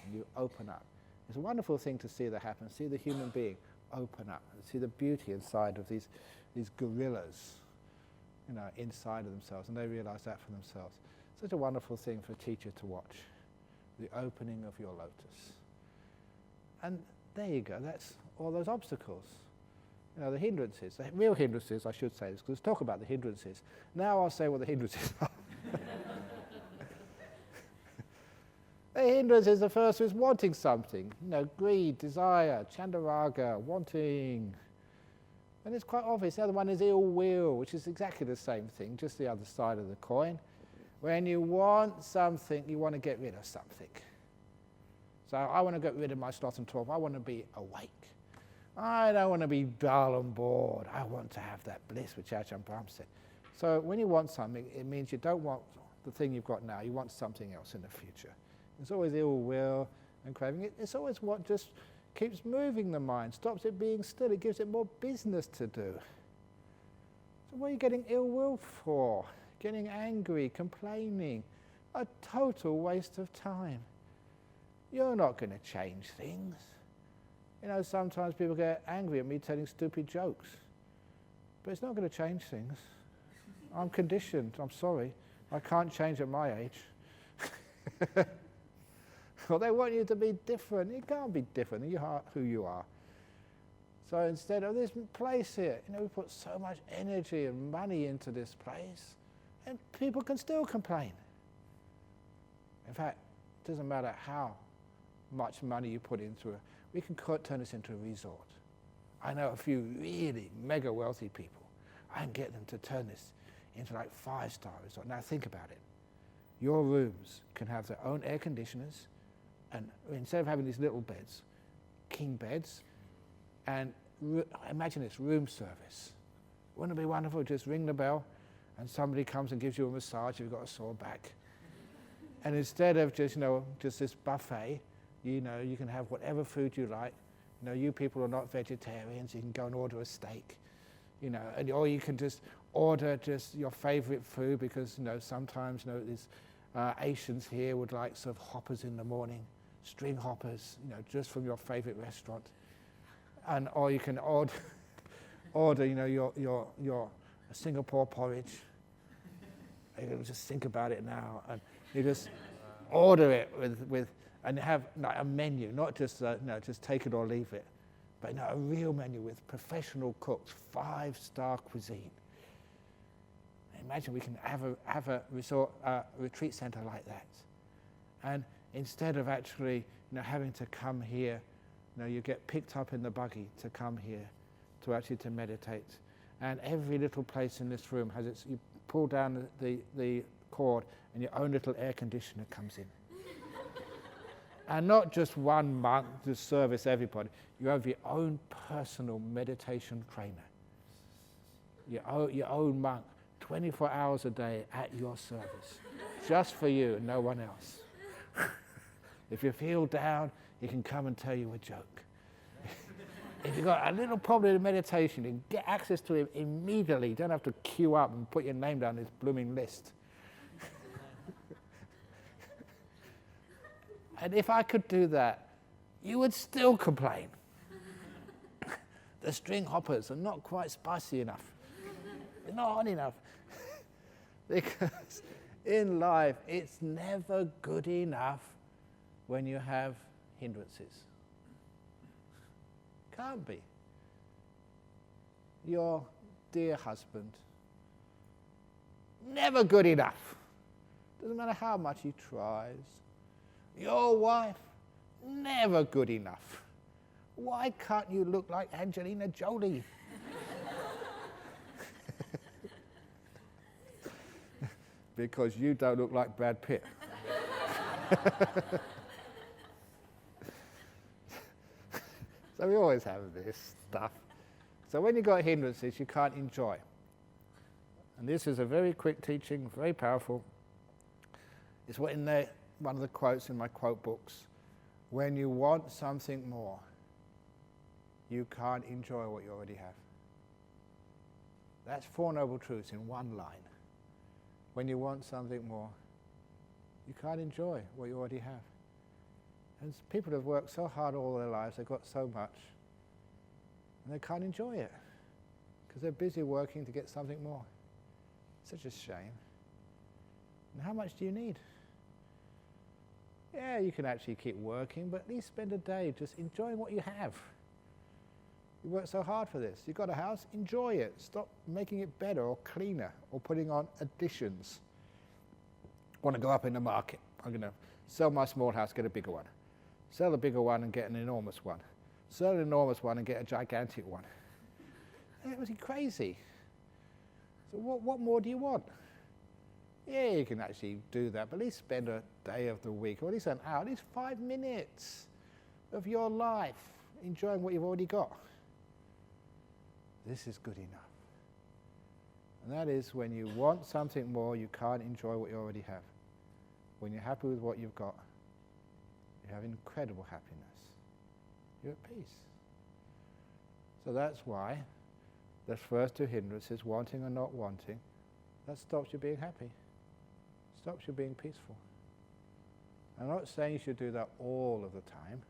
and you open up. It's a wonderful thing to see that happen, see the human being open up, and see the beauty inside of these gorillas, inside of themselves, and they realize that for themselves. Such a wonderful thing for a teacher to watch, the opening of your lotus. And there you go, that's all those obstacles. The hindrances, the real hindrances, I should say this, because let's talk about the hindrances. Now I'll say what the hindrances are. The hindrances, the first is wanting something. Greed, desire, chandaraga, wanting. And it's quite obvious. The other one is ill will, which is exactly the same thing, just the other side of the coin. When you want something, you want to get rid of something. So I want to get rid of my sloth and torpor. I want to be awake. I don't want to be dull and bored. I want to have that bliss, which Ajahn Brahm said. So when you want something, it means you don't want the thing you've got now. You want something else in the future. There's always ill will and craving. It's always what just keeps moving the mind, stops it being still. It gives it more business to do. So what are you getting ill will for? Getting angry, complaining. A total waste of time. You're not going to change things. Sometimes people get angry at me telling stupid jokes. But it's not going to change things. I'm conditioned, I'm sorry. I can't change at my age. Well, they want you to be different. You can't be different. You are who you are. So instead of this place here, we put so much energy and money into this place, and people can still complain. In fact, it doesn't matter how much money you put into it. We can turn this into a resort. I know a few really mega wealthy people. I can get them to turn this into like 5-star resort. Now think about it. Your rooms can have their own air conditioners, and instead of having these little beds, king beds, and imagine this, room service. Wouldn't it be wonderful? Just ring the bell and somebody comes and gives you a massage if you've got a sore back. And instead of just this buffet, you can have whatever food you like. You people are not vegetarians, you can go and order a steak. Or you can just order just your favorite food because, sometimes, these Asians here would like sort of hoppers in the morning, string hoppers, just from your favorite restaurant. Or you can order, your Singapore porridge. You can just think about it now, and you just order it with and have a menu, not just just take it or leave it, but a real menu with professional cooks, 5-star cuisine. Imagine we can have a resort retreat center like that, and instead of actually having to come here, you get picked up in the buggy to come here to meditate, and every little place in this room has its. You pull down the cord, and your own little air conditioner comes in. And not just one monk to service everybody. You have your own personal meditation trainer. Your own monk, 24 hours a day at your service. Just for you and no one else. If you feel down, he can come and tell you a joke. If you've got a little problem in meditation, you can get access to him immediately. You don't have to queue up and put your name down this blooming list. And if I could do that, you would still complain. The string hoppers are not quite spicy enough. They're not hot enough. Because in life, it's never good enough when you have hindrances. Can't be. Your dear husband, never good enough. Doesn't matter how much he tries. Your wife, never good enough. Why can't you look like Angelina Jolie? because you don't look like Brad Pitt. So we always have this stuff. So when you've got hindrances, you can't enjoy. And this is a very quick teaching, very powerful. It's what in there, one of the quotes in my quote books. When you want something more, you can't enjoy what you already have. That's Four Noble Truths in one line. When you want something more, you can't enjoy what you already have. And people have worked so hard all their lives, they've got so much, and they can't enjoy it because they're busy working to get something more. Such a shame. And how much do you need? Yeah, you can actually keep working, but at least spend a day just enjoying what you have. You worked so hard for this. You've got a house, enjoy it. Stop making it better or cleaner or putting on additions. Want to go up in the market. I'm going to sell my small house, get a bigger one. Sell the bigger one and get an enormous one. Sell an enormous one and get a gigantic one. It was crazy. So what more do you want? Yeah, you can actually do that, but at least spend a day of the week, or at least an hour, at least 5 minutes of your life enjoying what you've already got. This is good enough. And that is when you want something more, you can't enjoy what you already have. When you're happy with what you've got, you have incredible happiness. You're at peace. So that's why the first two hindrances, wanting and not wanting, that stops you being happy. Stops you being peaceful. I'm not saying you should do that all of the time,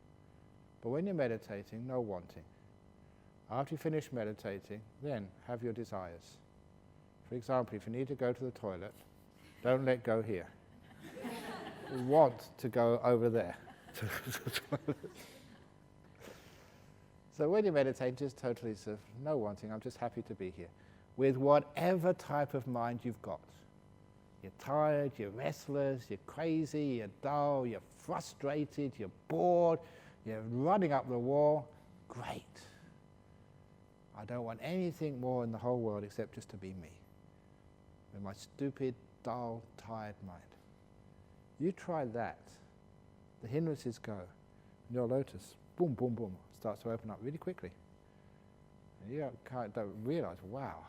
but when you're meditating, no wanting. After you finish meditating, then have your desires. For example, if you need to go to the toilet, don't let go here. Want to go over there. So when you meditate, just totally sort of no wanting, I'm just happy to be here. With whatever type of mind you've got. You're tired, you're restless, you're crazy, you're dull, you're frustrated, you're bored, you're running up the wall. Great. I don't want anything more in the whole world except just to be me. With my stupid, dull, tired mind. You try that. The hindrances go. And your lotus, boom, boom, boom, starts to open up really quickly. And you don't realize, wow,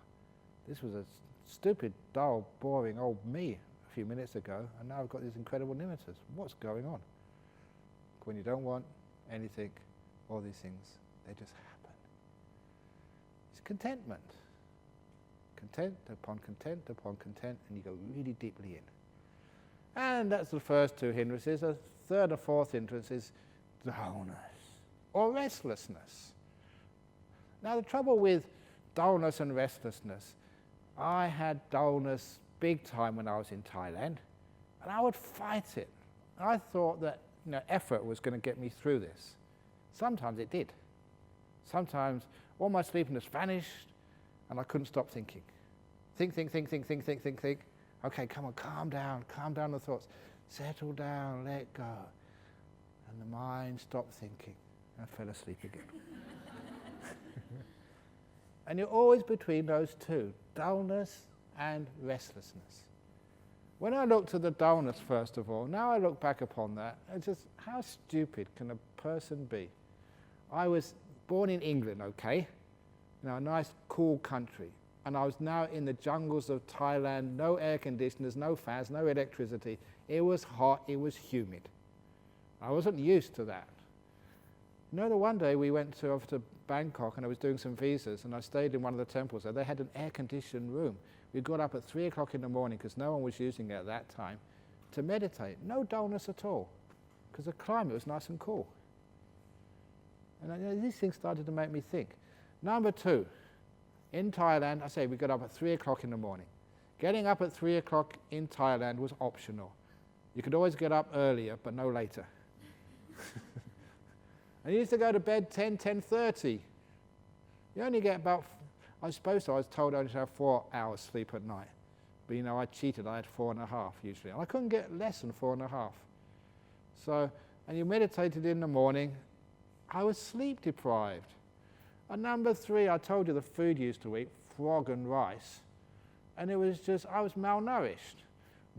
this was a stupid, dull, boring old me a few minutes ago, and now I've got these incredible limiters. What's going on? When you don't want anything, all these things, they just happen. It's contentment. Content upon content upon content, and you go really deeply in. And that's the first two hindrances. The third and fourth hindrance is dullness or restlessness. Now the trouble with dullness and restlessness, I had dullness big time when I was in Thailand, and I would fight it. I thought that effort was going to get me through this. Sometimes it did. Sometimes all my sleepiness vanished, and I couldn't stop thinking. Think. Okay, come on, calm down the thoughts. Settle down, let go. And the mind stopped thinking. I fell asleep again. And you're always between those two, dullness and restlessness. When I looked at the dullness, first of all, now I look back upon that, it's just, how stupid can a person be? I was born in England, okay? A nice, cool country. And I was now in the jungles of Thailand, no air conditioners, no fans, no electricity. It was hot, it was humid. I wasn't used to that. The one day we went off to Bangkok and I was doing some visas and I stayed in one of the temples there. They had an air-conditioned room. We got up at 3 o'clock in the morning because no one was using it at that time to meditate. No dullness at all because the climate was nice and cool. And these things started to make me think. Number two, in Thailand, I say we got up at 3 o'clock in the morning. Getting up at 3 o'clock in Thailand was optional. You could always get up earlier, but no later. And you used to go to bed 10:30. You only get about, I was told I only have 4 hours sleep at night. But I cheated, I had 4.5 usually. And I couldn't get less than 4.5. So, and you meditated in the morning, I was sleep deprived. And number three, I told you the food you used to eat, frog and rice. And it was just, I was malnourished.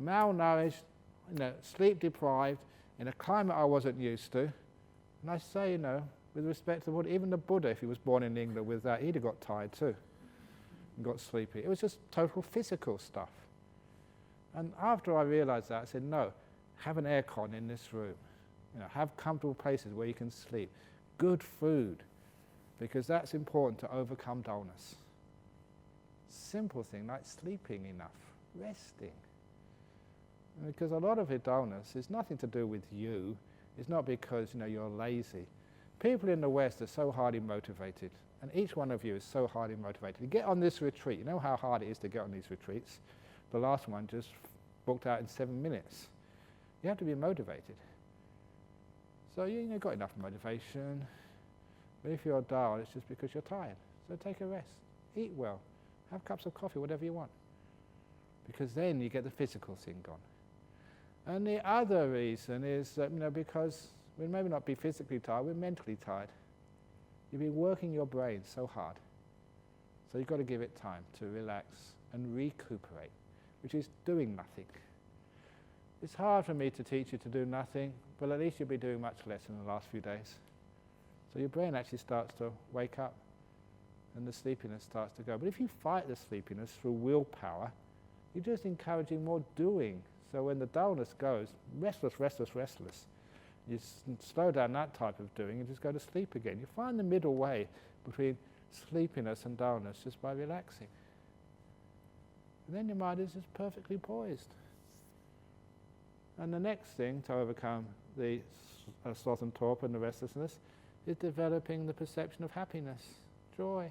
malnourished, sleep deprived, in a climate I wasn't used to. And I say, with respect to the Buddha, even the Buddha, if he was born in England with that, he'd have got tired too and got sleepy. It was just total physical stuff. And after I realized that, I said, no, have an aircon in this room. Have comfortable places where you can sleep. Good food, because that's important to overcome dullness. Simple thing like sleeping enough, resting. Because a lot of your dullness is nothing to do with you. It's not because you're lazy. People in the West are so highly motivated, and each one of you is so highly motivated. You get on this retreat, you know how hard it is to get on these retreats? The last one just booked out in 7 minutes. You have to be motivated. So you've got enough motivation, but if you're dull, it's just because you're tired. So take a rest, eat well, have cups of coffee, whatever you want, because then you get the physical thing gone. And the other reason is that, because we may not be physically tired, we're mentally tired. You've been working your brain so hard. So you've got to give it time to relax and recuperate, which is doing nothing. It's hard for me to teach you to do nothing, but at least you'll be doing much less in the last few days. So your brain actually starts to wake up and the sleepiness starts to go. But if you fight the sleepiness through willpower, you're just encouraging more doing. So when the dullness goes, restless, you slow down that type of doing and just go to sleep again. You find the middle way between sleepiness and dullness just by relaxing. And then your mind is just perfectly poised. And the next thing to overcome the sloth and torpor and the restlessness is developing the perception of happiness, joy.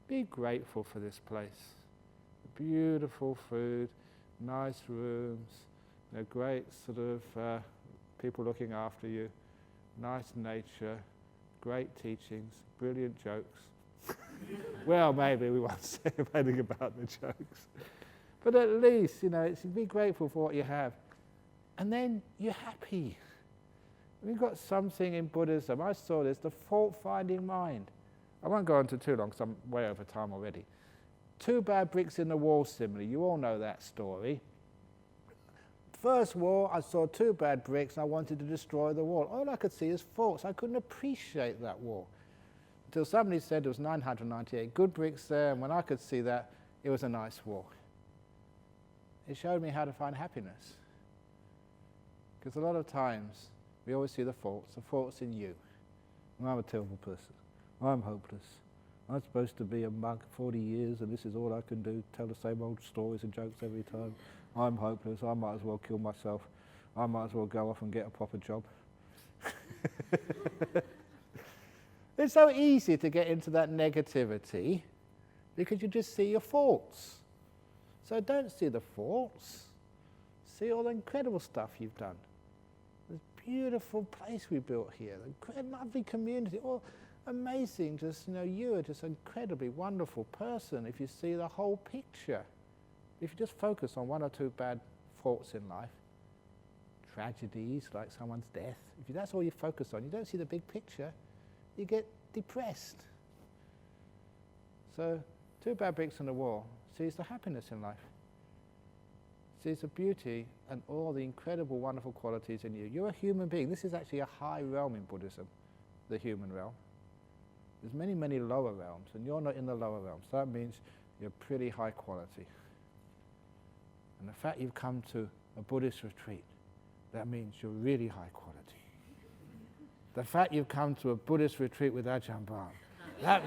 Be grateful for this place. Beautiful food, nice rooms, great sort of people looking after you, nice nature, great teachings, brilliant jokes. Well, maybe we won't say anything about the jokes. But at least, be grateful for what you have. And then you're happy. We've got something in Buddhism, I saw this, the fault-finding mind. I won't go on to too long because I'm way over time already. 2 bad bricks in the wall simile, you all know that story. First wall, I saw 2 bad bricks and I wanted to destroy the wall. All I could see is faults. I couldn't appreciate that wall. Until somebody said there was 998 good bricks there, and when I could see that, it was a nice wall. It showed me how to find happiness. Because a lot of times, we always see the faults in you. I'm a terrible person. I'm hopeless. I'm supposed to be a monk 40 years and this is all I can do, tell the same old stories and jokes every time. I'm hopeless, I might as well kill myself. I might as well go off and get a proper job. It's so easy to get into that negativity because you just see your faults. So don't see the faults, see all the incredible stuff you've done. This beautiful place we built here, the lovely community, all amazing, just, you are just an incredibly wonderful person if you see the whole picture. If you just focus on 1 or 2 bad faults in life, tragedies like someone's death, if that's all you focus on, you don't see the big picture, you get depressed. So 2 bad bricks on the wall sees the happiness in life, sees the beauty and all the incredible, wonderful qualities in you. You're a human being. This is actually a high realm in Buddhism, the human realm. There's many, many lower realms, and you're not in the lower realms. So that means you're pretty high quality. And the fact you've come to a Buddhist retreat, that means you're really high quality. The fact you've come to a Buddhist retreat with Ajahn Brahm, that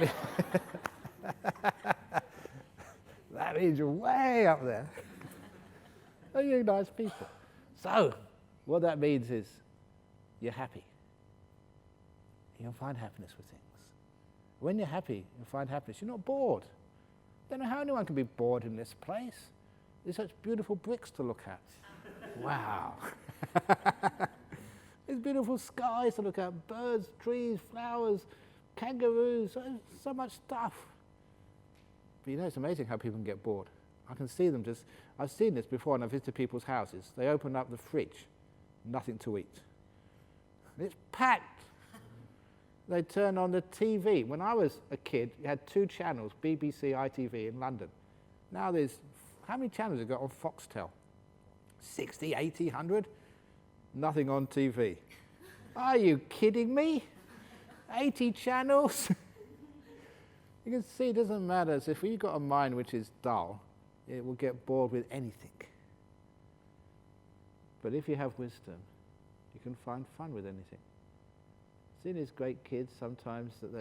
means you're way up there. Oh, you're nice people. So, what that means is you're happy. You'll find happiness with things. When you're happy, you'll find happiness. You're not bored. I don't know how anyone can be bored in this place. There's such beautiful bricks to look at. Wow. There's beautiful skies to look at, birds, trees, flowers, kangaroos, so much stuff. But it's amazing how people can get bored. I can see them I've seen this before when I visited people's houses. They open up the fridge, nothing to eat. It's packed. They turn on the TV. When I was a kid, you had 2 channels, BBC, ITV in London. Now how many channels have you got on Foxtel? 60, 80, 100? Nothing on TV. Are you kidding me? 80 channels? You can see it doesn't matter. So if you've got a mind which is dull, it will get bored with anything. But if you have wisdom, you can find fun with anything. See these great kids sometimes that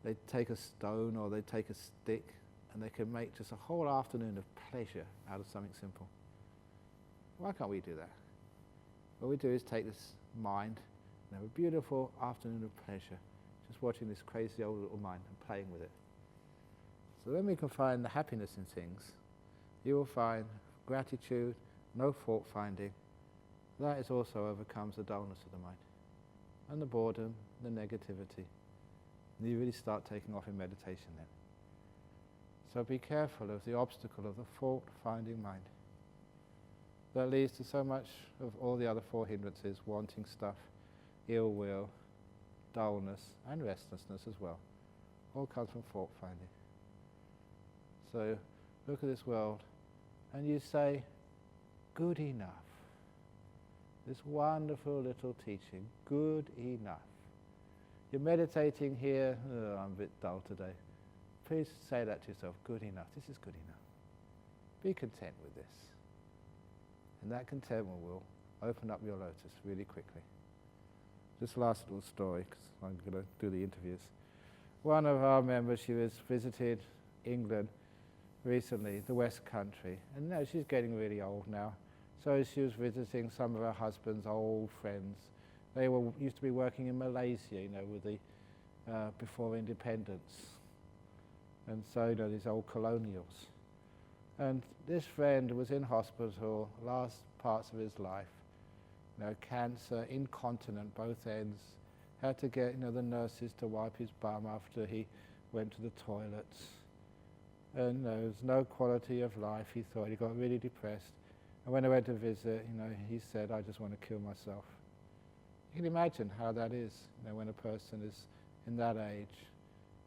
they take a stone or they take a stick and they can make just a whole afternoon of pleasure out of something simple. Why can't we do that? What we do is take this mind and have a beautiful afternoon of pleasure, just watching this crazy old little mind and playing with it. So when we can find the happiness in things, you will find gratitude, no fault finding. That is also overcomes the dullness of the mind, and the boredom, the negativity. And you really start taking off in meditation then. So be careful of the obstacle of the fault-finding mind. That leads to so much of all the other four hindrances, wanting stuff, ill will, dullness, and restlessness as well. All comes from fault-finding. So look at this world, and you say, good enough. This wonderful little teaching, good enough. You're meditating here, oh, I'm a bit dull today. Please say that to yourself, good enough, this is good enough. Be content with this. And that contentment will open up your lotus really quickly. Just last little story, because I'm going to do the interviews. One of our members, she was visited England recently, the West Country, and now she's getting really old now. So she was visiting some of her husband's old friends. They used to be working in Malaysia, with the before independence, and so these old colonials. And this friend was in hospital, last parts of his life. Cancer, incontinent, both ends. Had to get the nurses to wipe his bum after he went to the toilets. And there was no quality of life. He thought he got really depressed. And when I went to visit, he said, I just want to kill myself. You can imagine how that is, when a person is in that age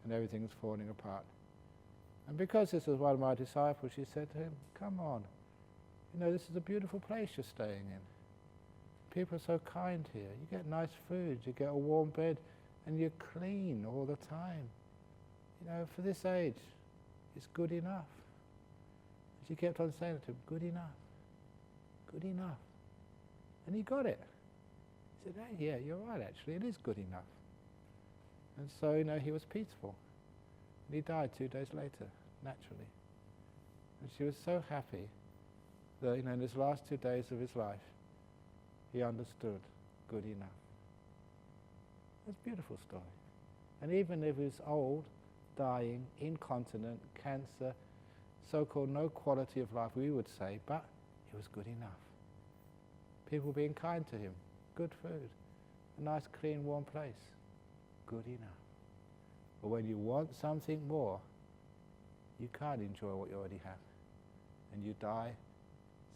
and everything is falling apart. And because this was one of my disciples, she said to him, come on, this is a beautiful place you're staying in. People are so kind here. You get nice food, you get a warm bed, and you're clean all the time. For this age, it's good enough. She kept on saying to him, good enough. Good enough. And he got it. He said, hey, yeah, you're right, actually, it is good enough. And so, he was peaceful. And he died 2 days later, naturally. And she was so happy that, in his last 2 days of his life, he understood good enough. It's a beautiful story. And even if he was old, dying, incontinent, cancer, so-called no quality of life, we would say, but it was good enough. People being kind to him, good food, a nice, clean, warm place, good enough. But when you want something more, you can't enjoy what you already have. And you die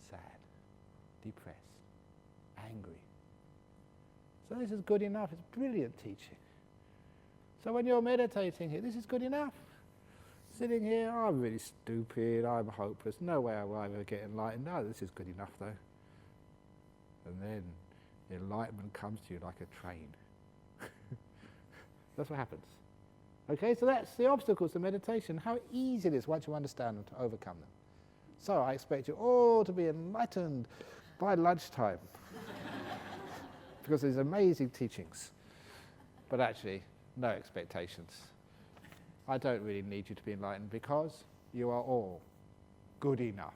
sad, depressed, angry. So this is good enough. It's brilliant teaching. So when you're meditating here, this is good enough. Sitting here, oh, I'm really stupid, I'm hopeless, no way I will ever get enlightened. No, this is good enough though. And then the enlightenment comes to you like a train. That's what happens. Okay, so that's the obstacles to meditation, how easy it is once you understand them to overcome them. So I expect you all to be enlightened by lunchtime because of these amazing teachings. But actually, no expectations. I don't really need you to be enlightened because you are all good enough.